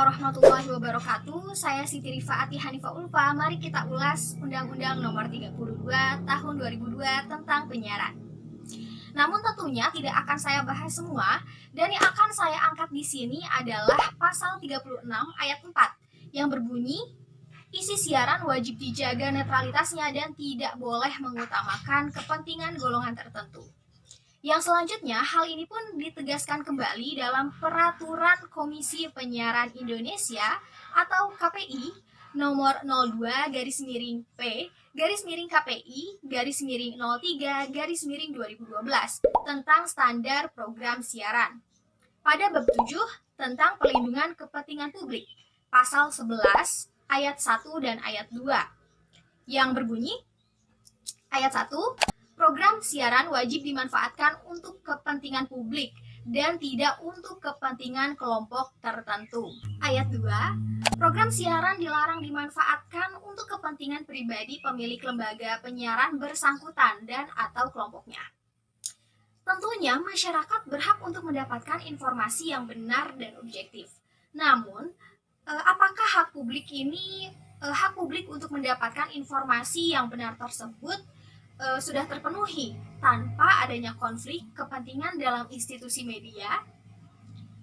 warahmatullahi wabarakatuh. Saya Siti Rifaati Hanifah Ulfa. Mari kita ulas Undang-Undang Nomor 32 Tahun 2002 tentang penyiaran. Namun tentunya tidak akan saya bahas semua, dan yang akan saya angkat di sini adalah pasal 36 ayat 4 yang berbunyi, isi siaran wajib dijaga netralitasnya dan tidak boleh mengutamakan kepentingan golongan tertentu. Yang selanjutnya, hal ini pun ditegaskan kembali dalam Peraturan Komisi Penyiaran Indonesia atau KPI nomor 02-KPI-03-2012 tentang standar program siaran. Pada bab 7 tentang pelindungan kepentingan publik, pasal 11 ayat 1 dan ayat 2 yang berbunyi, ayat 1, program siaran wajib dimanfaatkan untuk kepentingan publik dan tidak untuk kepentingan kelompok tertentu. Ayat 2, program siaran dilarang dimanfaatkan untuk kepentingan pribadi pemilik lembaga penyiaran bersangkutan dan atau kelompoknya. Tentunya masyarakat berhak untuk mendapatkan informasi yang benar dan objektif. Namun, apakah hak publik untuk mendapatkan informasi yang benar tersebut sudah terpenuhi tanpa adanya konflik kepentingan dalam institusi media?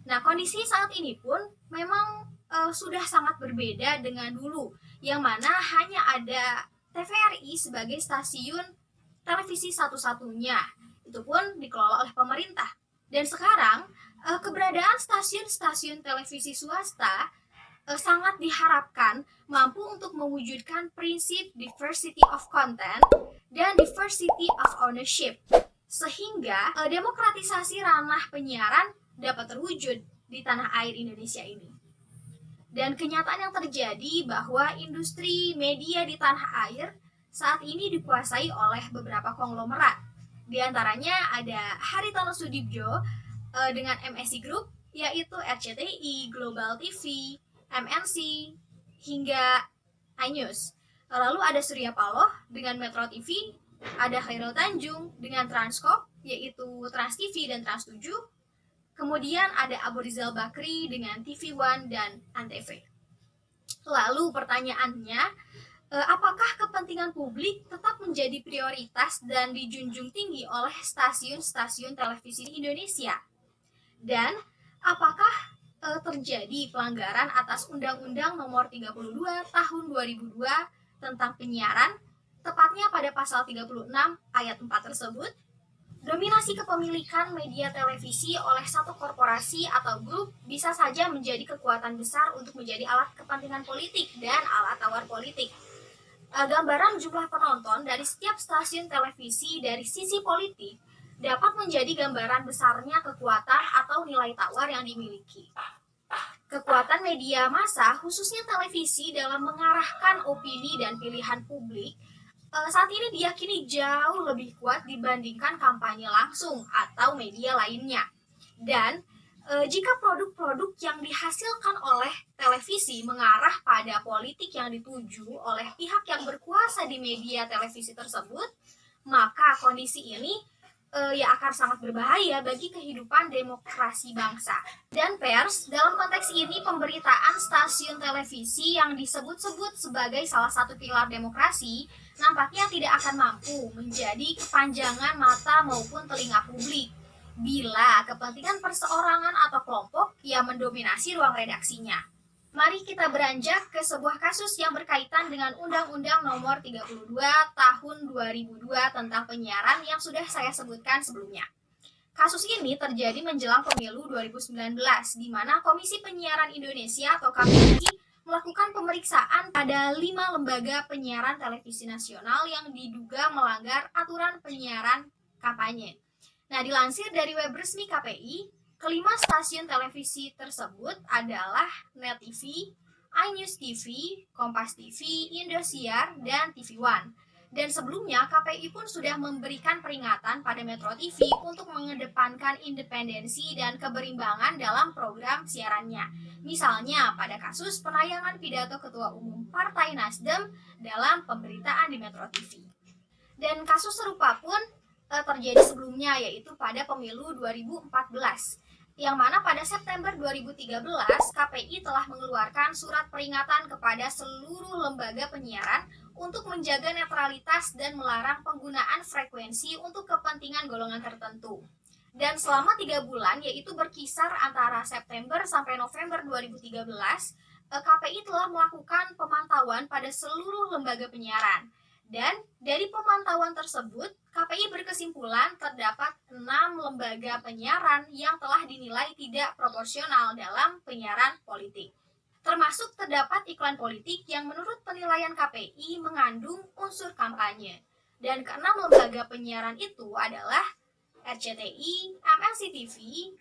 Nah, kondisi saat ini pun memang sudah sangat berbeda dengan dulu, yang mana hanya ada TVRI sebagai stasiun televisi satu-satunya, itu pun dikelola oleh pemerintah. Dan sekarang keberadaan stasiun-stasiun televisi swasta sangat diharapkan mampu untuk mewujudkan prinsip diversity of content dan diversity of ownership, sehingga demokratisasi ranah penyiaran dapat terwujud di tanah air Indonesia ini. Dan kenyataan yang terjadi bahwa industri media di tanah air saat ini dikuasai oleh beberapa konglomerat. Di antaranya ada Haritano Sudibjo dengan MSI Group, yaitu RCTI, Global TV, MNC, hingga iNews. Lalu ada Surya Paloh dengan Metro TV, ada Khairul Tanjung dengan Transcorp, yaitu Trans TV dan Trans 7. Kemudian ada Abu Rizal Bakri dengan TV One dan Antv. Lalu pertanyaannya, apakah kepentingan publik tetap menjadi prioritas dan dijunjung tinggi oleh stasiun-stasiun televisi di Indonesia? Dan apakah terjadi pelanggaran atas Undang-Undang Nomor 32 Tahun 2002 tentang penyiaran, tepatnya pada pasal 36 ayat 4 tersebut? Dominasi kepemilikan media televisi oleh satu korporasi atau grup bisa saja menjadi kekuatan besar untuk menjadi alat kepentingan politik dan alat tawar politik. Gambaran jumlah penonton dari setiap stasiun televisi dari sisi politik dapat menjadi gambaran besarnya kekuatan atau nilai tawar yang dimiliki. Kekuatan media massa, khususnya televisi, dalam mengarahkan opini dan pilihan publik saat ini diyakini jauh lebih kuat dibandingkan kampanye langsung atau media lainnya. Dan jika produk-produk yang dihasilkan oleh televisi mengarah pada politik yang dituju oleh pihak yang berkuasa di media televisi tersebut, maka kondisi ini akan sangat berbahaya bagi kehidupan demokrasi bangsa. Dan pers, dalam konteks ini pemberitaan stasiun televisi yang disebut-sebut sebagai salah satu pilar demokrasi nampaknya tidak akan mampu menjadi kepanjangan mata maupun telinga publik bila kepentingan perseorangan atau kelompok yang mendominasi ruang redaksinya. Mari kita beranjak ke sebuah kasus yang berkaitan dengan Undang-Undang Nomor 32 Tahun 2002 tentang penyiaran yang sudah saya sebutkan sebelumnya. Kasus ini terjadi menjelang pemilu 2019, di mana Komisi Penyiaran Indonesia atau KPI melakukan pemeriksaan pada 5 lembaga penyiaran televisi nasional yang diduga melanggar aturan penyiaran kampanye. Nah, dilansir dari web resmi KPI, kelima stasiun televisi tersebut adalah Net TV, iNews TV, Kompas TV, Indosiar, dan TV One. Dan sebelumnya KPI pun sudah memberikan peringatan pada Metro TV untuk mengedepankan independensi dan keberimbangan dalam program siarannya. Misalnya pada kasus penayangan pidato Ketua Umum Partai Nasdem dalam pemberitaan di Metro TV. Dan kasus serupa pun terjadi sebelumnya, yaitu pada pemilu 2014. yang mana pada September 2013 KPI telah mengeluarkan surat peringatan kepada seluruh lembaga penyiaran untuk menjaga netralitas dan melarang penggunaan frekuensi untuk kepentingan golongan tertentu. Dan selama 3 bulan, yaitu berkisar antara September sampai November 2013, KPI telah melakukan pemantauan pada seluruh lembaga penyiaran. Dan dari pemantauan tersebut, KPI berkesimpulan terdapat 6 lembaga penyiaran yang telah dinilai tidak proporsional dalam penyiaran politik. Termasuk terdapat iklan politik yang menurut penilaian KPI mengandung unsur kampanye. Dan ke-6 lembaga penyiaran itu adalah RCTI, MNC TV,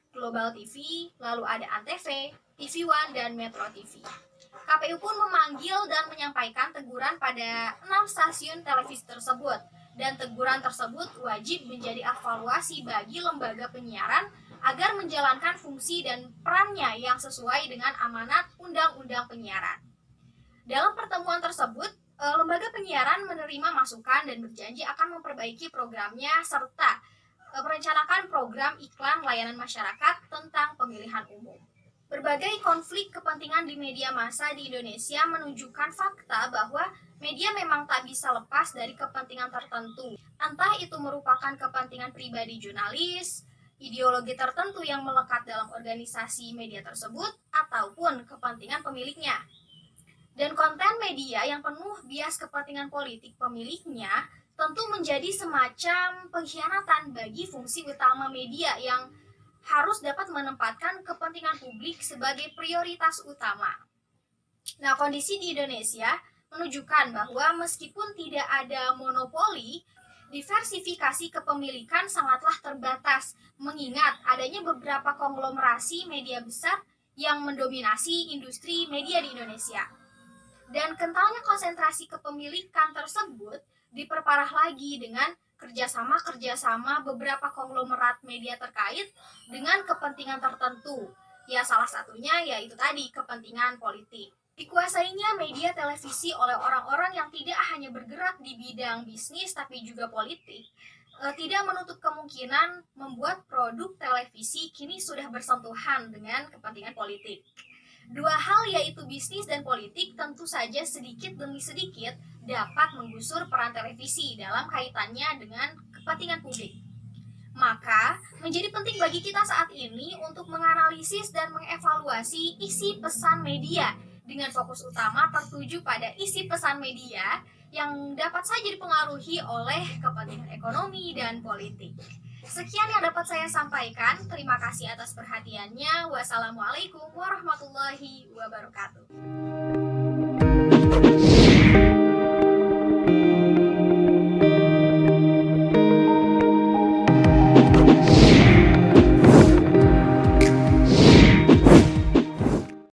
Global TV, lalu ada ANTV, TV One, dan Metro TV. KPU pun memanggil dan menyampaikan teguran pada 6 stasiun televisi tersebut, dan teguran tersebut wajib menjadi evaluasi bagi lembaga penyiaran agar menjalankan fungsi dan perannya yang sesuai dengan amanat Undang-Undang Penyiaran. Dalam pertemuan tersebut, lembaga penyiaran menerima masukan dan berjanji akan memperbaiki programnya serta merencanakan program iklan layanan masyarakat tentang pemilihan umum. Berbagai konflik kepentingan di media massa di Indonesia menunjukkan fakta bahwa media memang tak bisa lepas dari kepentingan tertentu. Entah itu merupakan kepentingan pribadi jurnalis, ideologi tertentu yang melekat dalam organisasi media tersebut, ataupun kepentingan pemiliknya. Dan konten media yang penuh bias kepentingan politik pemiliknya tentu menjadi semacam pengkhianatan bagi fungsi utama media yang harus dapat menempatkan kepentingan publik sebagai prioritas utama. Nah, kondisi di Indonesia menunjukkan bahwa meskipun tidak ada monopoli, diversifikasi kepemilikan sangatlah terbatas, mengingat adanya beberapa konglomerasi media besar yang mendominasi industri media di Indonesia. Dan kentalnya konsentrasi kepemilikan tersebut diperparah lagi dengan kerjasama beberapa konglomerat media terkait dengan kepentingan tertentu. Ya, salah satunya yaitu tadi kepentingan politik. Dikuasainya media televisi oleh orang-orang yang tidak hanya bergerak di bidang bisnis tapi juga politik, tidak menutup kemungkinan membuat produk televisi kini sudah bersentuhan dengan kepentingan politik. Dua hal yaitu bisnis dan politik tentu saja sedikit demi sedikit dapat menggusur peran televisi dalam kaitannya dengan kepentingan publik. Maka, menjadi penting bagi kita saat ini untuk menganalisis dan mengevaluasi isi pesan media dengan fokus utama tertuju pada isi pesan media yang dapat saja dipengaruhi oleh kepentingan ekonomi dan politik. Sekian yang dapat saya sampaikan. Terima kasih atas perhatiannya. Wassalamualaikum warahmatullahi wabarakatuh.